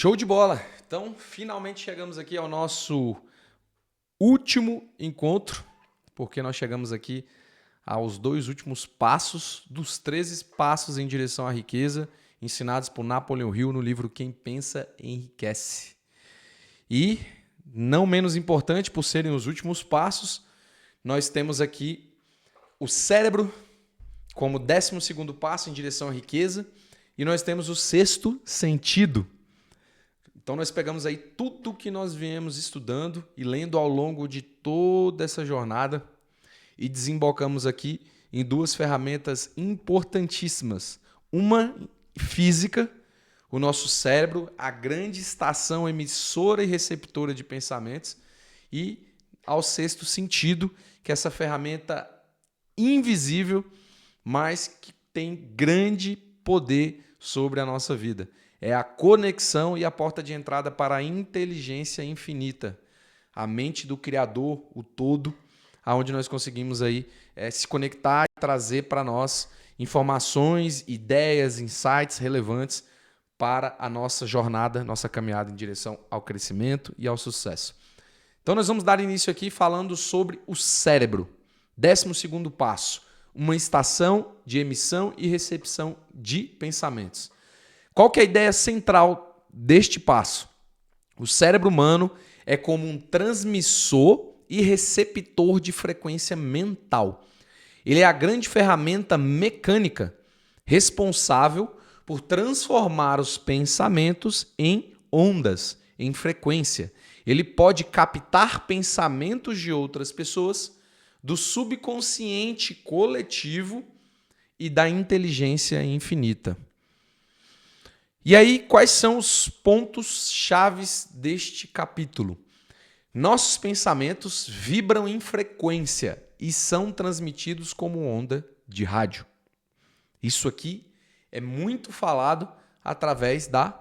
Show de bola! Então, finalmente chegamos aqui ao nosso último encontro, porque nós chegamos aqui aos 2 últimos passos dos 13 passos em direção à riqueza, ensinados por Napoleon Hill no livro Quem Pensa Enriquece. E, não menos importante por serem os últimos passos, nós temos aqui o cérebro como 12º passo em direção à riqueza e nós temos o 6º sentido. Então nós pegamos aí tudo que nós viemos estudando e lendo ao longo de toda essa jornada e desembocamos aqui em 2 ferramentas importantíssimas. Uma física, o nosso cérebro, a grande estação emissora e receptora de pensamentos, e ao 6º sentido, que é essa ferramenta invisível, mas que tem grande poder sobre a nossa vida. É a conexão e a porta de entrada para a inteligência infinita, a mente do Criador, o todo, aonde nós conseguimos aí se conectar e trazer para nós informações, ideias, insights relevantes para a nossa jornada, nossa caminhada em direção ao crescimento e ao sucesso. Então nós vamos dar início aqui falando sobre o cérebro. 12º passo, uma estação de emissão e recepção de pensamentos. Qual que é a ideia central deste passo? O cérebro humano é como um transmissor e receptor de frequência mental. Ele é a grande ferramenta mecânica responsável por transformar os pensamentos em ondas, em frequência. Ele pode captar pensamentos de outras pessoas, do subconsciente coletivo e da inteligência infinita. E aí, quais são os pontos chaves deste capítulo? Nossos pensamentos vibram em frequência e são transmitidos como onda de rádio. Isso aqui é muito falado através da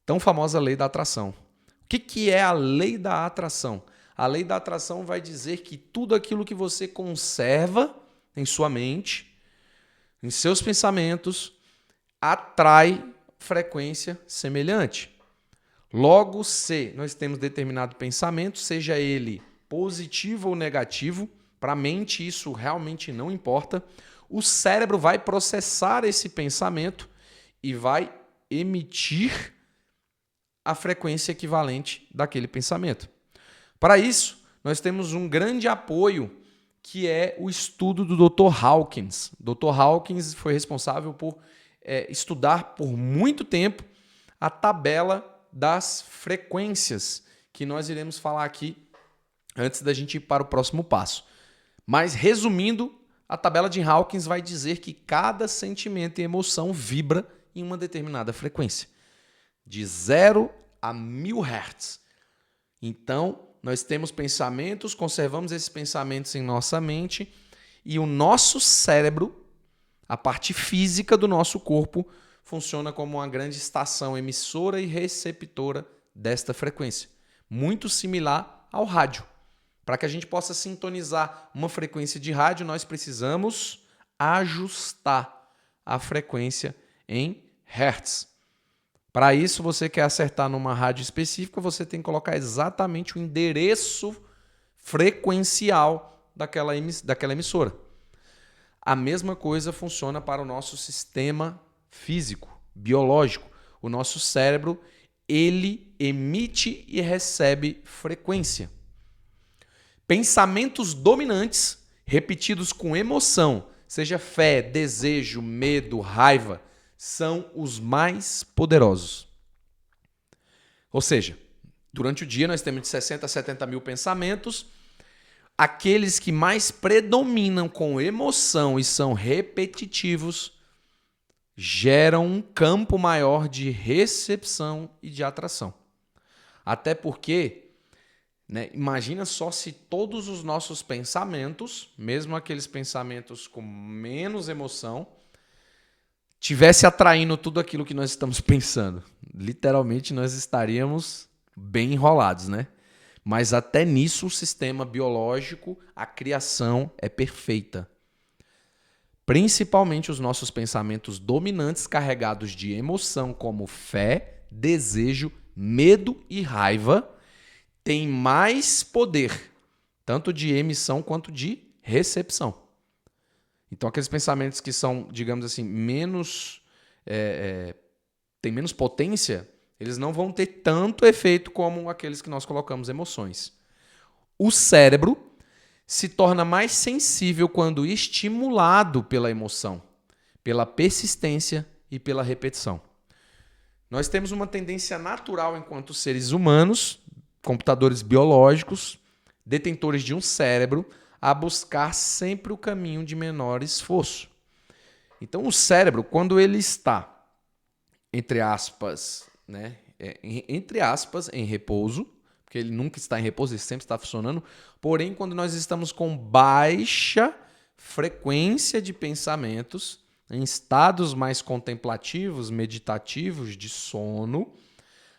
tão famosa lei da atração. O que é a lei da atração? A lei da atração vai dizer que tudo aquilo que você conserva em sua mente, em seus pensamentos, atrai frequência semelhante. Logo, se nós temos determinado pensamento, seja ele positivo ou negativo, para a mente isso realmente não importa, o cérebro vai processar esse pensamento e vai emitir a frequência equivalente daquele pensamento. Para isso, nós temos um grande apoio, que é o estudo do Dr. Hawkins. Dr. Hawkins foi responsável por estudar por muito tempo a tabela das frequências, que nós iremos falar aqui antes da gente ir para o próximo passo. Mas, resumindo, a tabela de Hawkins vai dizer que cada sentimento e emoção vibra em uma determinada frequência, de 0 a 1000 Hz. Então, nós temos pensamentos, conservamos esses pensamentos em nossa mente e o nosso cérebro, a parte física do nosso corpo, funciona como uma grande estação emissora e receptora desta frequência. Muito similar ao rádio. Para que a gente possa sintonizar uma frequência de rádio, nós precisamos ajustar a frequência em Hertz. Para isso, você quer acertar numa rádio específica, você tem que colocar exatamente o endereço frequencial daquela emissora. A mesma coisa funciona para o nosso sistema físico, biológico. O nosso cérebro, ele emite e recebe frequência. Pensamentos dominantes, repetidos com emoção, seja fé, desejo, medo, raiva, são os mais poderosos. Ou seja, durante o dia nós temos de 60 a 70 mil pensamentos. Aqueles que mais predominam com emoção e são repetitivos geram um campo maior de recepção e de atração. Até porque, imagina só se todos os nossos pensamentos, mesmo aqueles pensamentos com menos emoção, tivesse atraindo tudo aquilo que nós estamos pensando. Literalmente nós estaríamos bem enrolados, né? Mas até nisso o sistema biológico, a criação é perfeita. Principalmente os nossos pensamentos dominantes carregados de emoção como fé, desejo, medo e raiva têm mais poder, tanto de emissão quanto de recepção. Então, aqueles pensamentos que são, digamos assim, têm menos potência, eles não vão ter tanto efeito como aqueles que nós colocamos emoções. O cérebro se torna mais sensível quando estimulado pela emoção, pela persistência e pela repetição. Nós temos uma tendência natural enquanto seres humanos, computadores biológicos, detentores de um cérebro, a buscar sempre o caminho de menor esforço. Então, o cérebro, quando ele está, entre aspas, em repouso, porque ele nunca está em repouso, ele sempre está funcionando, porém, quando nós estamos com baixa frequência de pensamentos, em estados mais contemplativos, meditativos, de sono,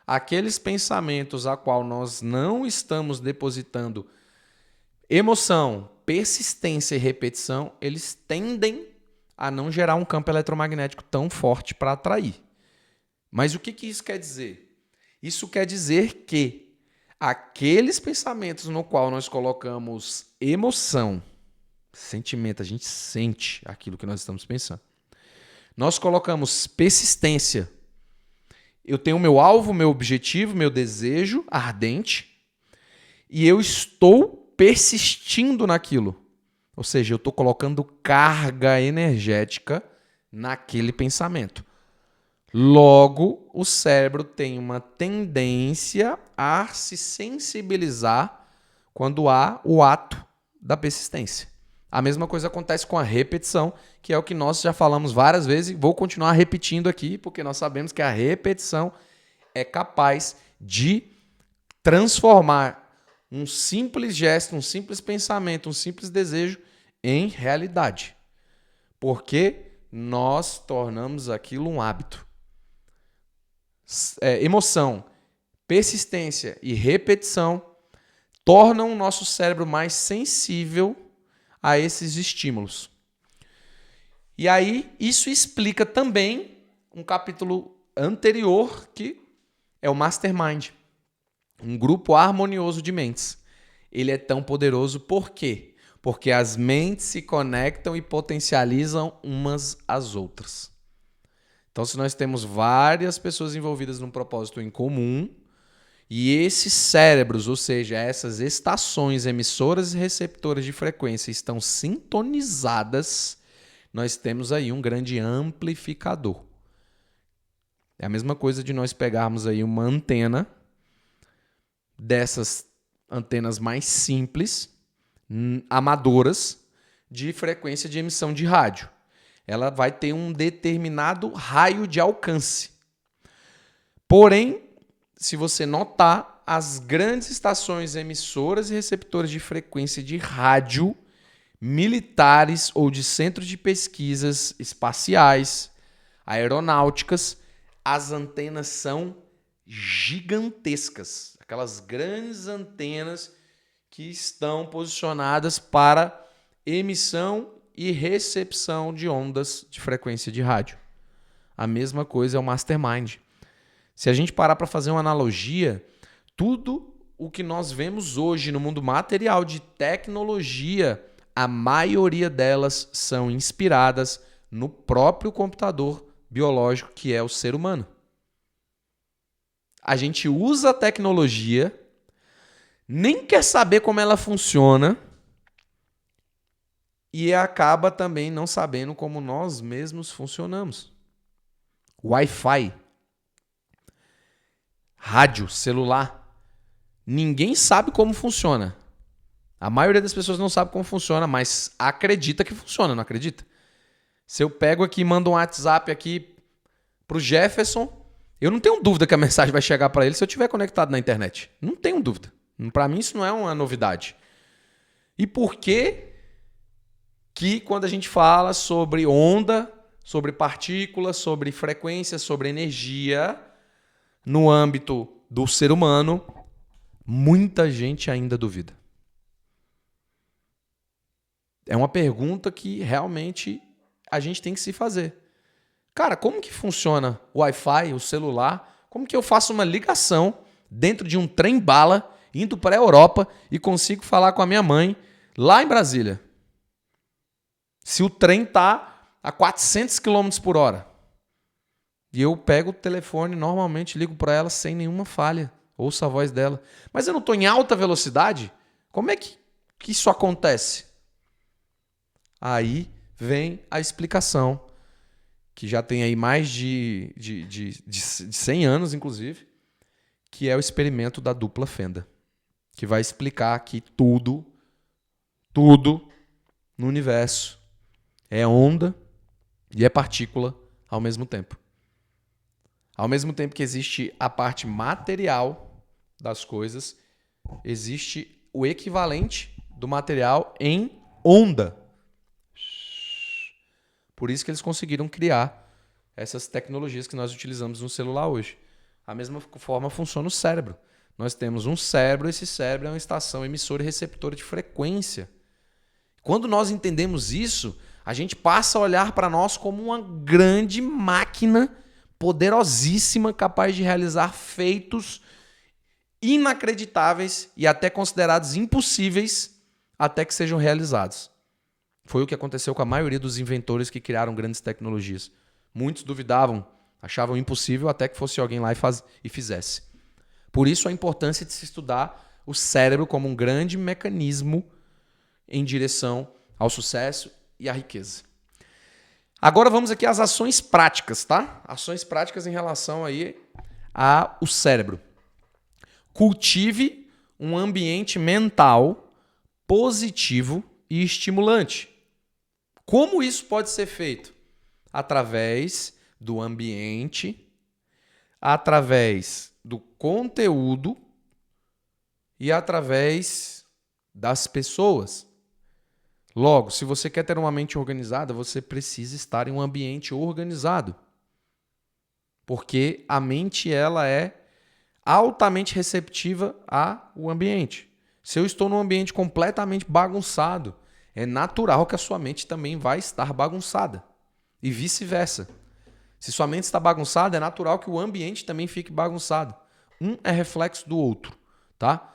aqueles pensamentos a qual nós não estamos depositando emoção, persistência e repetição, eles tendem a não gerar um campo eletromagnético tão forte para atrair. Mas o que isso quer dizer? Isso quer dizer que aqueles pensamentos no qual nós colocamos emoção, sentimento, a gente sente aquilo que nós estamos pensando. Nós colocamos persistência. Eu tenho meu alvo, meu objetivo, meu desejo ardente e eu estou persistindo naquilo. Ou seja, eu estou colocando carga energética naquele pensamento. Logo, o cérebro tem uma tendência a se sensibilizar quando há o ato da persistência. A mesma coisa acontece com a repetição, que é o que nós já falamos várias vezes e vou continuar repetindo aqui, porque nós sabemos que a repetição é capaz de transformar um simples gesto, um simples pensamento, um simples desejo em realidade. Porque nós tornamos aquilo um hábito. Emoção, persistência e repetição tornam o nosso cérebro mais sensível a esses estímulos. E aí, isso explica também um capítulo anterior, que é o Mastermind, um grupo harmonioso de mentes. Ele é tão poderoso por quê? Porque as mentes se conectam e potencializam umas às outras. Então, se nós temos várias pessoas envolvidas num propósito em comum, e esses cérebros, ou seja, essas estações emissoras e receptoras de frequência estão sintonizadas, nós temos aí um grande amplificador. É a mesma coisa de nós pegarmos aí uma antena, dessas antenas mais simples, amadoras, de frequência de emissão de rádio. Ela vai ter um determinado raio de alcance. Porém, se você notar, as grandes estações emissoras e receptoras de frequência de rádio, militares ou de centros de pesquisas espaciais, aeronáuticas, as antenas são gigantescas. Aquelas grandes antenas que estão posicionadas para emissão e recepção de ondas de frequência de rádio. A mesma coisa é o Mastermind. Se a gente parar para fazer uma analogia, tudo o que nós vemos hoje no mundo material de tecnologia, a maioria delas são inspiradas no próprio computador biológico que é o ser humano. A gente usa a tecnologia, nem quer saber como ela funciona e acaba também não sabendo como nós mesmos funcionamos. Wi-Fi, rádio, celular, ninguém sabe como funciona. A maioria das pessoas não sabe como funciona, mas acredita que funciona, não acredita? Se eu pego aqui e mando um WhatsApp aqui pro Jefferson, eu não tenho dúvida que a mensagem vai chegar para ele se eu estiver conectado na internet. Não tenho dúvida. Para mim isso não é uma novidade. E por que quando a gente fala sobre onda, sobre partículas, sobre frequência, sobre energia, no âmbito do ser humano, muita gente ainda duvida? É uma pergunta que realmente a gente tem que se fazer. Cara, como que funciona o Wi-Fi, o celular, Como que eu faço uma ligação dentro de um trem-bala, indo para a Europa e consigo falar com a minha mãe lá em Brasília? Se o trem está a 400 km por hora. E eu pego o telefone, normalmente ligo para ela sem nenhuma falha. Ouço a voz dela. Mas eu não estou em alta velocidade? Como é que isso acontece? Aí vem a explicação, que já tem aí mais de 100 anos, inclusive, que é o experimento da dupla fenda, que vai explicar que tudo no universo é onda e é partícula ao mesmo tempo. Ao mesmo tempo que existe a parte material das coisas, existe o equivalente do material em onda. Por isso que eles conseguiram criar essas tecnologias que nós utilizamos no celular hoje. Da mesma forma funciona o cérebro. Nós temos um cérebro, esse cérebro é uma estação emissora e receptora de frequência. Quando nós entendemos isso, a gente passa a olhar para nós como uma grande máquina poderosíssima, capaz de realizar feitos inacreditáveis e até considerados impossíveis até que sejam realizados. Foi o que aconteceu com a maioria dos inventores que criaram grandes tecnologias. Muitos duvidavam, achavam impossível até que fosse alguém lá e fizesse. Por isso a importância de se estudar o cérebro como um grande mecanismo em direção ao sucesso e à riqueza. Agora vamos aqui às ações práticas, tá? Ações práticas em relação aí ao cérebro. Cultive um ambiente mental positivo e estimulante. Como isso pode ser feito? Através do ambiente, através do conteúdo e através das pessoas. Logo, se você quer ter uma mente organizada, você precisa estar em um ambiente organizado. Porque a mente ela é altamente receptiva ao ambiente. Se eu estou num ambiente completamente bagunçado, é natural que a sua mente também vai estar bagunçada. E vice-versa. Se sua mente está bagunçada, é natural que o ambiente também fique bagunçado. Um é reflexo do outro, tá?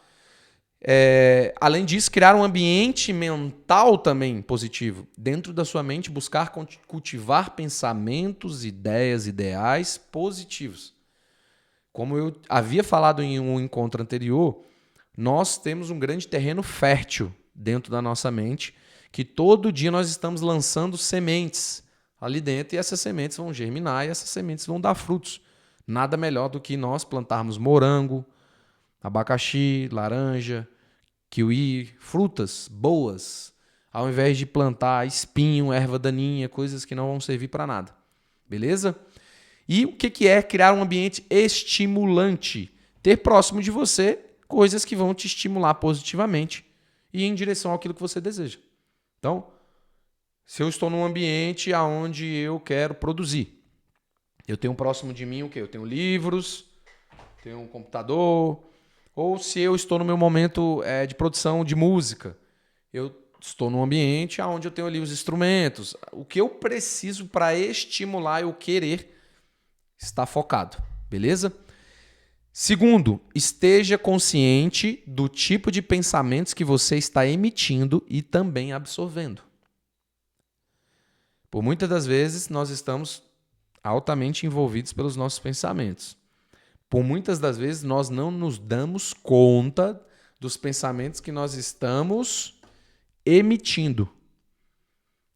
Além disso, criar um ambiente mental também positivo. Dentro da sua mente, buscar cultivar pensamentos, ideias, ideais positivos. Como eu havia falado em um encontro anterior, nós temos um grande terreno fértil dentro da nossa mente, que todo dia nós estamos lançando sementes ali dentro e essas sementes vão germinar e essas sementes vão dar frutos. Nada melhor do que nós plantarmos morango, abacaxi, laranja, kiwi, frutas boas, ao invés de plantar espinho, erva daninha, coisas que não vão servir para nada. Beleza? E o que é criar um ambiente estimulante? Ter próximo de você coisas que vão te estimular positivamente e em direção àquilo que você deseja. Então, se eu estou num ambiente onde eu quero produzir, eu tenho próximo de mim o quê? Eu tenho livros, tenho um computador, ou se eu estou no meu momento de produção de música, eu estou num ambiente onde eu tenho ali os instrumentos. O que eu preciso para estimular eu querer estar focado, beleza? Segundo, esteja consciente do tipo de pensamentos que você está emitindo e também absorvendo. Por muitas das vezes, nós estamos altamente envolvidos pelos nossos pensamentos. Por muitas das vezes, nós não nos damos conta dos pensamentos que nós estamos emitindo.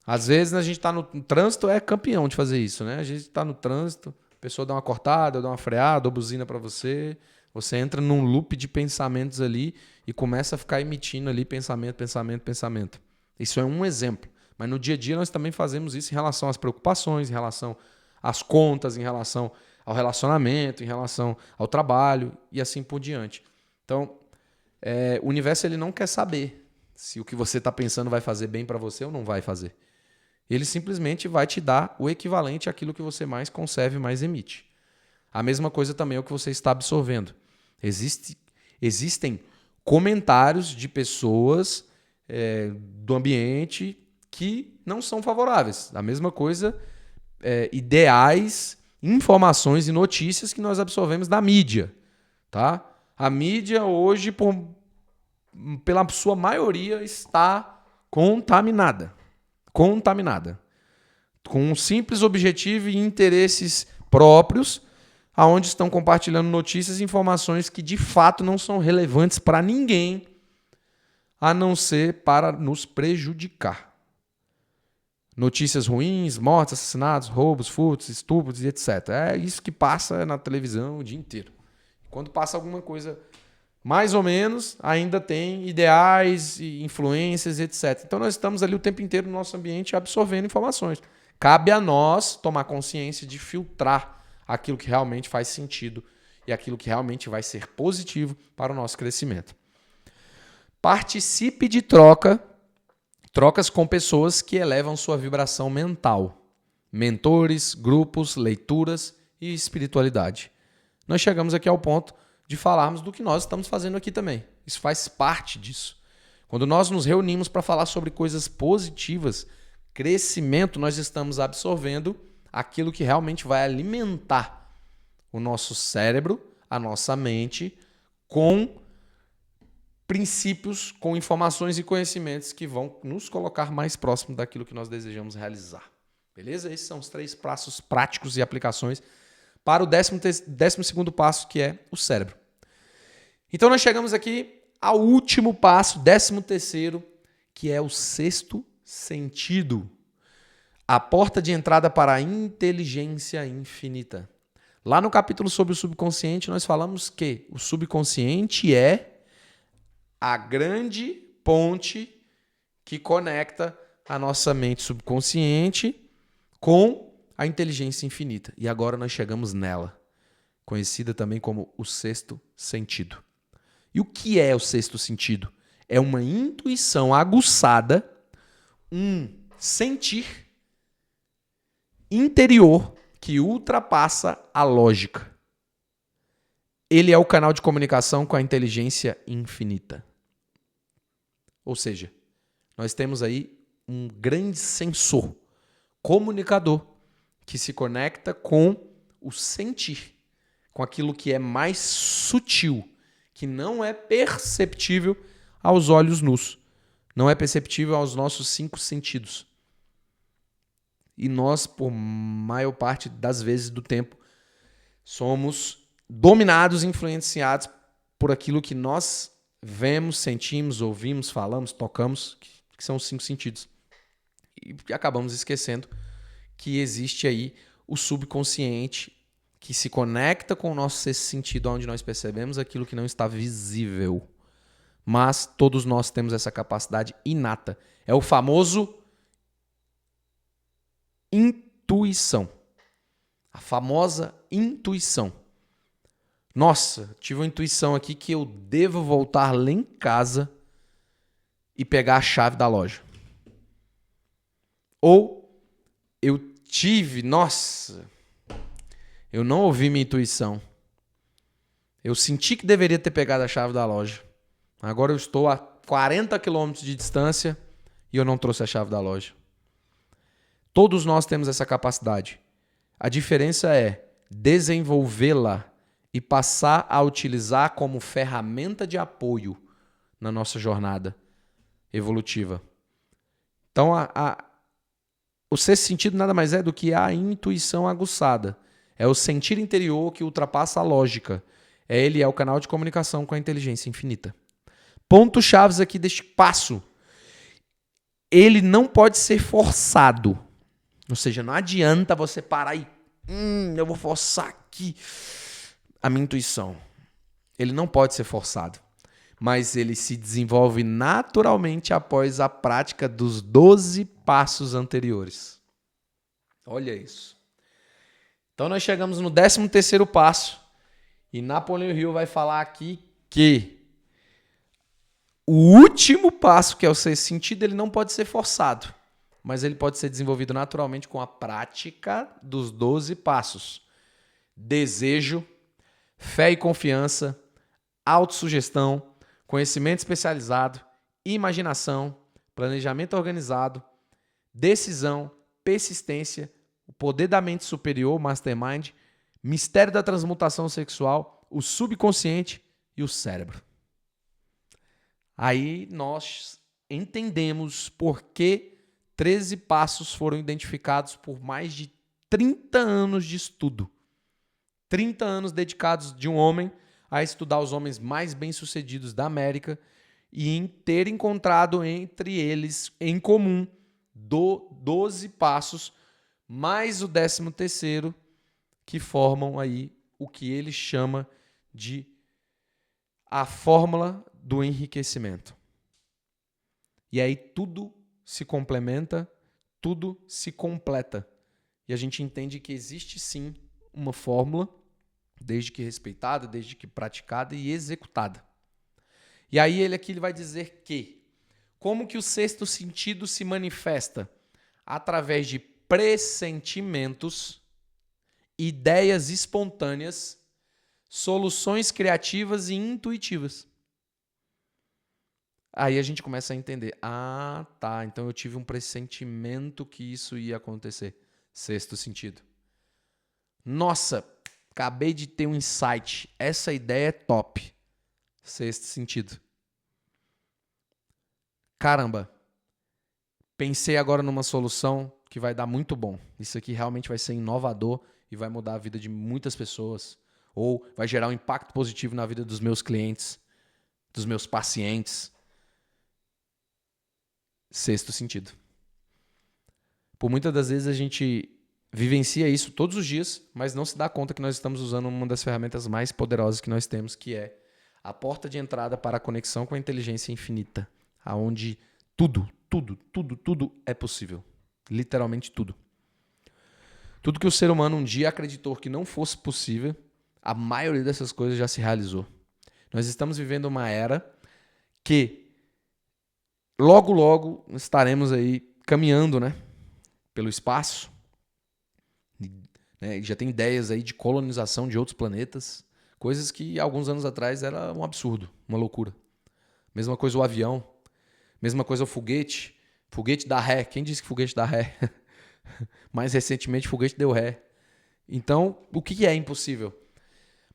Às vezes, a gente está no trânsito, é campeão de fazer isso, né? A gente está no trânsito, a pessoa dá uma cortada, dá uma freada, ou buzina para você, você entra num loop de pensamentos ali e começa a ficar emitindo ali pensamento. Isso é um exemplo. Mas no dia a dia nós também fazemos isso em relação às preocupações, em relação às contas, em relação ao relacionamento, em relação ao trabalho e assim por diante. Então, o universo ele não quer saber se o que você está pensando vai fazer bem para você ou não vai fazer. Ele simplesmente vai te dar o equivalente àquilo que você mais concebe, mais emite. A mesma coisa também é o que você está absorvendo. Existem comentários de pessoas do ambiente que não são favoráveis. A mesma coisa, ideais informações e notícias que nós absorvemos da mídia, tá? A mídia hoje, pela sua maioria, está contaminada. Contaminada. Com um simples objetivo e interesses próprios, aonde estão compartilhando notícias e informações que de fato não são relevantes para ninguém, a não ser para nos prejudicar. Notícias ruins, mortes, assassinatos, roubos, furtos, estupros e etc. É isso que passa na televisão o dia inteiro. Quando passa alguma coisa mais ou menos, ainda tem ideais, influências, etc. Então nós estamos ali o tempo inteiro no nosso ambiente absorvendo informações. Cabe a nós tomar consciência de filtrar aquilo que realmente faz sentido e aquilo que realmente vai ser positivo para o nosso crescimento. Participe de trocas com pessoas que elevam sua vibração mental. Mentores, grupos, leituras e espiritualidade. Nós chegamos aqui ao ponto de falarmos do que nós estamos fazendo aqui também. Isso faz parte disso. Quando nós nos reunimos para falar sobre coisas positivas, crescimento, nós estamos absorvendo aquilo que realmente vai alimentar o nosso cérebro, a nossa mente, com princípios, com informações e conhecimentos que vão nos colocar mais próximo daquilo que nós desejamos realizar. Beleza? Esses são os 3 passos práticos e aplicações para o 12º passo, que é o cérebro. Então nós chegamos aqui ao último passo, 13º, que é o 6º sentido. A porta de entrada para a inteligência infinita. Lá no capítulo sobre o subconsciente, nós falamos que o subconsciente é a grande ponte que conecta a nossa mente subconsciente com a inteligência infinita. E agora nós chegamos nela, conhecida também como o 6º sentido. E o que é o 6º sentido? É uma intuição aguçada, um sentir interior que ultrapassa a lógica. Ele é o canal de comunicação com a inteligência infinita. Ou seja, nós temos aí um grande sensor, comunicador, que se conecta com o sentir, com aquilo que é mais sutil, que não é perceptível aos olhos nus, não é perceptível aos nossos 5 sentidos. E nós, por maior parte das vezes do tempo, somos dominados e influenciados por aquilo que nós vemos, sentimos, ouvimos, falamos, tocamos, que são os 5 sentidos. E acabamos esquecendo que existe aí o subconsciente que se conecta com o nosso 6º sentido, onde nós percebemos aquilo que não está visível. Mas todos nós temos essa capacidade inata. É o famoso intuição. A famosa intuição. Nossa, tive uma intuição aqui que eu devo voltar lá em casa e pegar a chave da loja. Ou eu não ouvi minha intuição. Eu senti que deveria ter pegado a chave da loja. Agora eu estou a 40 quilômetros de distância e eu não trouxe a chave da loja. Todos nós temos essa capacidade. A diferença é desenvolvê-la e passar a utilizar como ferramenta de apoio na nossa jornada evolutiva. Então, o 6º sentido nada mais é do que a intuição aguçada. É o sentir interior que ultrapassa a lógica. Ele é o canal de comunicação com a inteligência infinita. Pontos chaves aqui deste passo. Ele não pode ser forçado. Ou seja, não adianta você parar e eu vou forçar aqui a minha intuição. Ele não pode ser forçado. Mas ele se desenvolve naturalmente após a prática dos 12 passos anteriores. Olha isso. Então nós chegamos no 13º passo e Napoleão Hill vai falar aqui que o último passo, que é o 6º sentido, ele não pode ser forçado, mas ele pode ser desenvolvido naturalmente com a prática dos 12 passos. Desejo, fé e confiança, autossugestão, conhecimento especializado, imaginação, planejamento organizado, decisão, persistência, o poder da mente superior, mastermind, mistério da transmutação sexual, o subconsciente e o cérebro. Aí nós entendemos por que 13 passos foram identificados por mais de 30 anos de estudo. 30 anos dedicados de um homem a estudar os homens mais bem-sucedidos da América e em ter encontrado entre eles em comum 12 passos, mais o 13º, que formam aí o que ele chama de a fórmula do enriquecimento. E aí tudo se complementa, tudo se completa. E a gente entende que existe sim uma fórmula, desde que respeitada, desde que praticada e executada. E aí ele vai dizer que como que o sexto sentido se manifesta? Através de pressentimentos, ideias espontâneas, soluções criativas e intuitivas. Aí a gente começa a entender. Ah, tá. Então eu tive um pressentimento que isso ia acontecer. Sexto sentido. Nossa, acabei de ter um insight. Essa ideia é top. Sexto sentido. Caramba, pensei agora numa solução que vai dar muito bom. Isso aqui realmente vai ser inovador e vai mudar a vida de muitas pessoas. Ou vai gerar um impacto positivo na vida dos meus clientes, dos meus pacientes. Sexto sentido. Por muitas das vezes a gente vivencia isso todos os dias, mas não se dá conta que nós estamos usando uma das ferramentas mais poderosas que nós temos, que é a porta de entrada para a conexão com a inteligência infinita, aonde tudo é possível. Literalmente tudo. Tudo que o ser humano um dia acreditou que não fosse possível, a maioria dessas coisas já se realizou. Nós estamos vivendo uma era que logo estaremos aí caminhando, né, pelo espaço. Já tem ideias aí de colonização de outros planetas, coisas que alguns anos atrás era um absurdo, uma loucura. Mesma coisa o avião, mesma coisa o foguete. Foguete dá ré. Quem disse que foguete dá ré? Mais recentemente, foguete deu ré. Então, o que é impossível?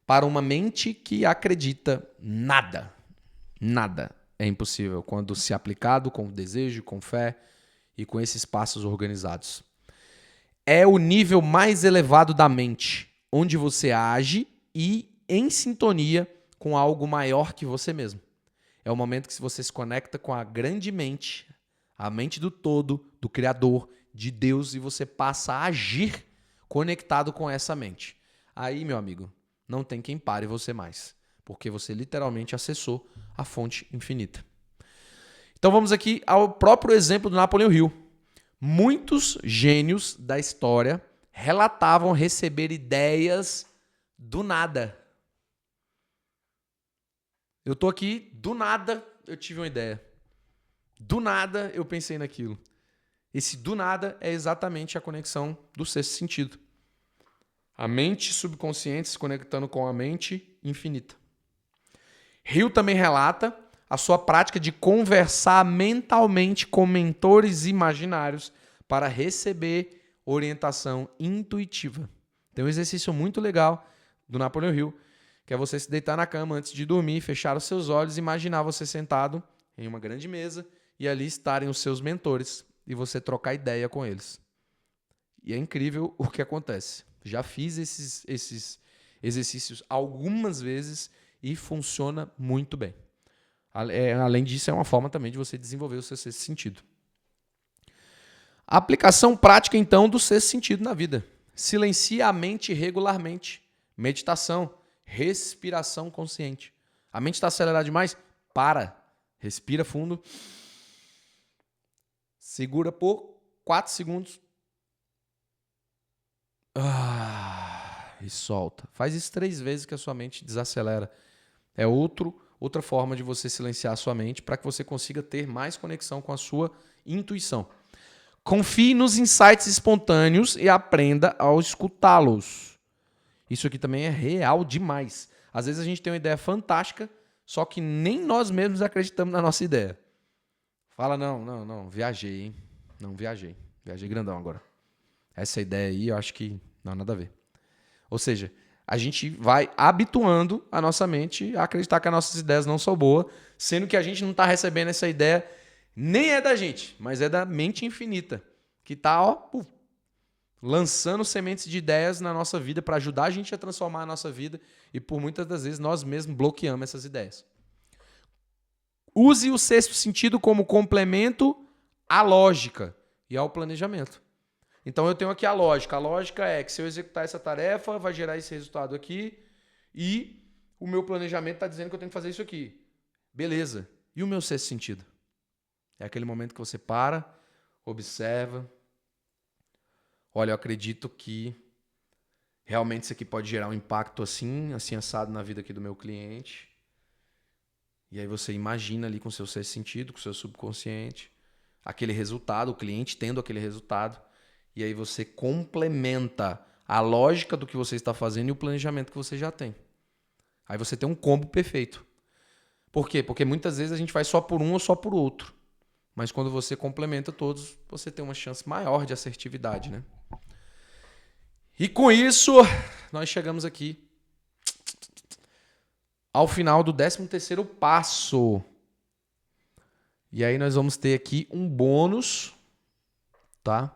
Para uma mente que acredita, nada é impossível quando se aplicado com desejo, com fé e com esses passos organizados. É o nível mais elevado da mente, onde você age e em sintonia com algo maior que você mesmo. É o momento que você se conecta com a grande mente, a mente do todo, do Criador, de Deus, e você passa a agir conectado com essa mente. Aí, meu amigo, não tem quem pare você mais, porque você literalmente acessou a fonte infinita. Então vamos aqui ao próprio exemplo do Napoleão Hill. Muitos gênios da história relatavam receber ideias do nada. Eu tô aqui, do nada eu tive uma ideia. Do nada eu pensei naquilo. Esse do nada é exatamente a conexão do sexto sentido. A mente subconsciente se conectando com a mente infinita. Hill também relata a sua prática de conversar mentalmente com mentores imaginários para receber orientação intuitiva. Tem um exercício muito legal do Napoleão Hill, que é você se deitar na cama antes de dormir, fechar os seus olhos e imaginar você sentado em uma grande mesa e ali estarem os seus mentores e você trocar ideia com eles. E é incrível o que acontece. Já fiz esses exercícios algumas vezes e funciona muito bem. Além disso, é uma forma também de você desenvolver o seu sexto sentido. A aplicação prática, então, do sexto sentido na vida. Silencia a mente regularmente. Meditação, respiração consciente. A mente está acelerada demais? Para. Respira fundo. Segura por 4 segundos. E solta. Faz isso 3 vezes que a sua mente desacelera. É outra forma de você silenciar a sua mente para que você consiga ter mais conexão com a sua intuição. Confie nos insights espontâneos e aprenda ao escutá-los. Isso aqui também é real demais. Às vezes a gente tem uma ideia fantástica, só que nem nós mesmos acreditamos na nossa ideia. Fala, não, viajei, hein? Não, viajei grandão agora. essa ideia aí, eu acho que não, nada a ver. Ou seja, a gente vai habituando a nossa mente a acreditar que as nossas ideias não são boas, sendo que a gente não está recebendo essa ideia, nem é da gente, mas é da mente infinita, que está lançando sementes de ideias na nossa vida para ajudar a gente a transformar a nossa vida e por muitas das vezes nós mesmos bloqueamos essas ideias. Use o sexto sentido como complemento à lógica e ao planejamento. Então eu tenho aqui a lógica. A lógica é que se eu executar essa tarefa, vai gerar esse resultado aqui e o meu planejamento está dizendo que eu tenho que fazer isso aqui. Beleza. E o meu sexto sentido? É aquele momento que você para, observa. Olha, eu acredito que realmente isso aqui pode gerar um impacto assim assado na vida aqui do meu cliente. E aí você imagina ali com o seu sexto sentido, com o seu subconsciente, aquele resultado, o cliente tendo aquele resultado. E aí você complementa a lógica do que você está fazendo e o planejamento que você já tem. Aí você tem um combo perfeito. Por quê? Porque muitas vezes a gente vai só por um ou só por outro. Mas quando você complementa todos, você tem uma chance maior de assertividade, né? E com isso, nós chegamos aqui ao final do 13º passo. E aí nós vamos ter aqui um bônus, tá?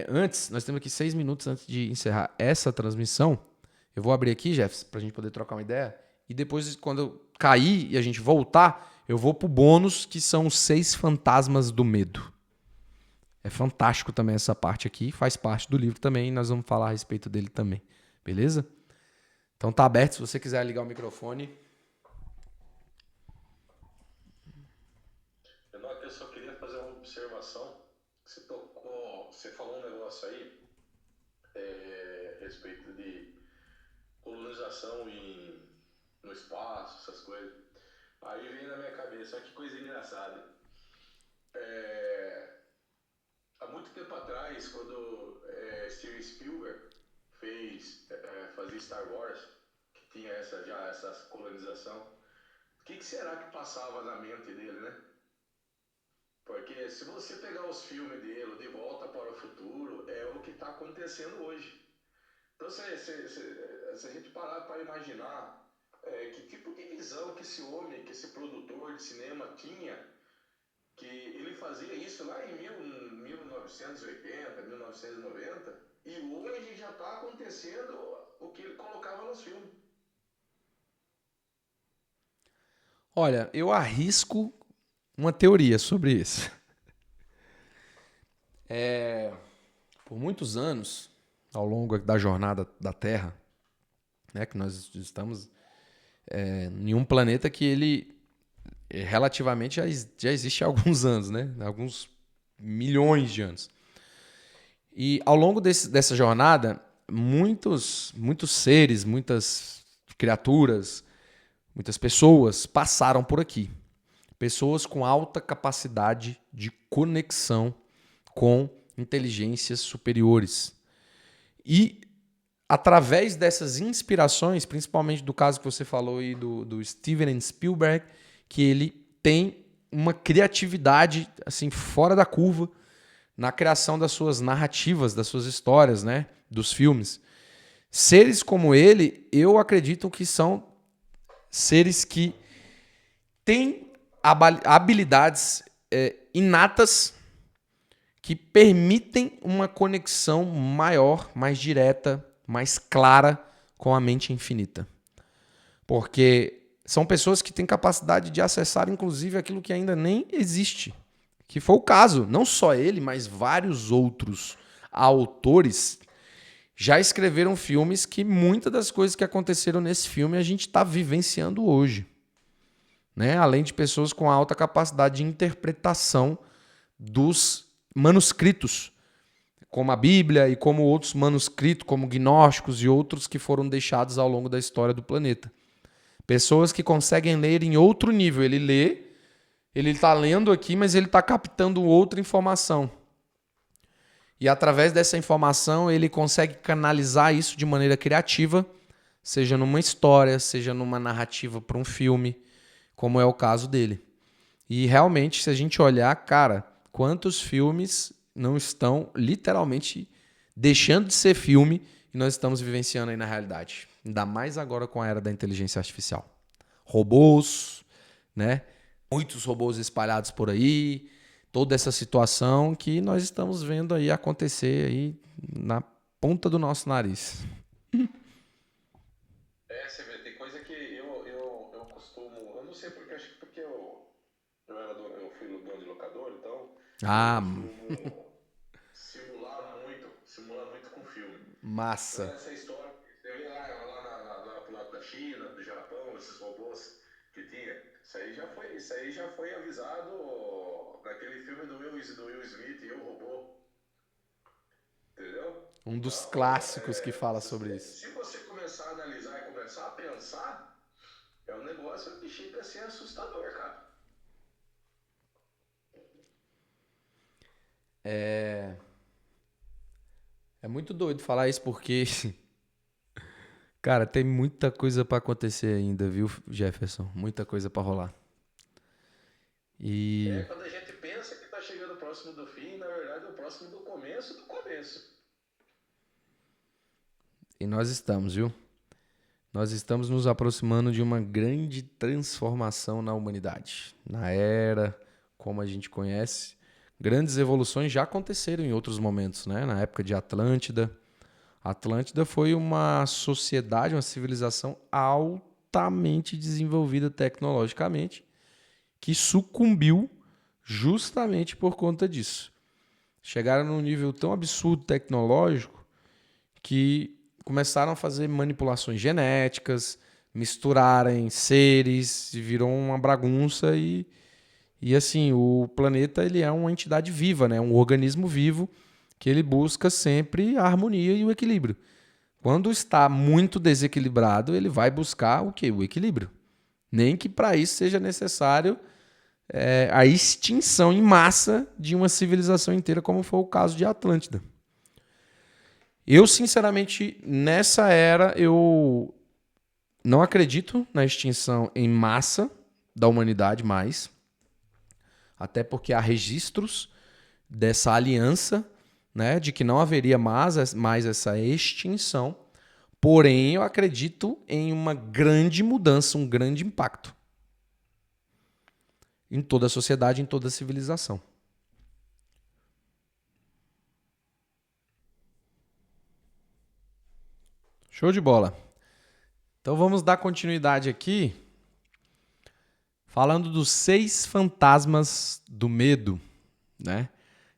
Antes, nós temos aqui 6 minutos antes de encerrar essa transmissão. Eu vou abrir aqui, Jefferson, para a gente poder trocar uma ideia. E depois, quando eu cair e a gente voltar, eu vou pro bônus, que são os 6 fantasmas do medo. É fantástico também essa parte aqui, faz parte do livro também, e nós vamos falar a respeito dele também. Beleza? Então tá aberto, se você quiser ligar o microfone. Eu só queria fazer uma observação. Você falou um negócio aí a respeito de colonização no espaço, essas coisas. Aí vem na minha cabeça, olha que coisa engraçada. Há muito tempo atrás, quando Steven Spielberg fazia Star Wars, que tinha essa colonização, o que será que passava na mente dele, né? Porque se você pegar os filmes dele, De Volta para o Futuro, é o que está acontecendo hoje. Então, se a gente parar para imaginar que tipo de visão que esse homem, que esse produtor de cinema tinha, que ele fazia isso lá em 1980, 1990, e hoje já está acontecendo o que ele colocava nos filmes. Olha, eu arrisco uma teoria sobre isso. Por muitos anos, ao longo da jornada da Terra, né, que nós estamos em um planeta que ele relativamente já existe há alguns anos, né? Alguns milhões de anos. E ao longo dessa jornada, muitos seres, muitas criaturas, muitas pessoas passaram por aqui. Pessoas com alta capacidade de conexão com inteligências superiores. E através dessas inspirações, principalmente do caso que você falou aí do Steven Spielberg, que ele tem uma criatividade assim fora da curva na criação das suas narrativas, das suas histórias, né, dos filmes. Seres como ele, eu acredito que são seres que têm habilidades inatas que permitem uma conexão maior, mais direta, mais clara com a mente infinita. Porque são pessoas que têm capacidade de acessar, inclusive, aquilo que ainda nem existe. Que foi o caso, não só ele, mas vários outros autores já escreveram filmes que muitas das coisas que aconteceram nesse filme a gente está vivenciando hoje. Né? Além de pessoas com alta capacidade de interpretação dos manuscritos, como a Bíblia e como outros manuscritos, como gnósticos e outros que foram deixados ao longo da história do planeta. Pessoas que conseguem ler em outro nível. Ele lê, ele está lendo aqui, mas ele está captando outra informação. E através dessa informação ele consegue canalizar isso de maneira criativa, seja numa história, seja numa narrativa para um filme, como é o caso dele. E realmente, se a gente olhar, cara, quantos filmes não estão literalmente deixando de ser filme e nós estamos vivenciando aí na realidade. Ainda mais agora com a era da inteligência artificial. Robôs, né? Muitos robôs espalhados por aí, toda essa situação que nós estamos vendo aí acontecer aí na ponta do nosso nariz. Você vê, tem coisa que eu costumo. Eu não sei porque, acho que porque eu fui dono de locador, então eu Ah, costumo simular muito com filme. massa. Então, essa história, você vê lá pro lado da China, do Japão, esses robôs que tinha, isso aí já foi avisado naquele filme do Will Smith e o robô. Entendeu? Um dos Então, clássicos que fala sobre isso. se você começar a analisar e começar a pensar, é um negócio que chega a ser assustador, cara. É muito doido falar isso porque, cara, tem muita coisa pra acontecer ainda, viu, Jefferson? Muita coisa pra rolar. E, Quando a gente pensa que tá chegando próximo do fim, na verdade é o próximo do começo do começo. e nós estamos, viu? Nós estamos nos aproximando de uma grande transformação na humanidade. Na era, como a gente conhece, grandes evoluções já aconteceram em outros momentos, né? Na época de Atlântida. Atlântida foi uma sociedade, uma civilização altamente desenvolvida tecnologicamente, que sucumbiu justamente por conta disso. Chegaram num nível tão absurdo tecnológico que começaram a fazer manipulações genéticas, misturarem seres, e virou uma bagunça e assim, o planeta ele é uma entidade viva, né? Um organismo vivo que ele busca sempre a harmonia e o equilíbrio. Quando está muito desequilibrado, ele vai buscar o quê? O equilíbrio. Nem que para isso seja necessário a extinção em massa de uma civilização inteira, como foi o caso de Atlântida. Eu, sinceramente, nessa era, eu não acredito na extinção em massa da humanidade mais, até porque há registros dessa aliança, né, de que não haveria mais essa extinção, porém eu acredito em uma grande mudança, um grande impacto em toda a sociedade, em toda a civilização. Show de bola. Então vamos dar continuidade aqui, falando dos 6 fantasmas do medo, né?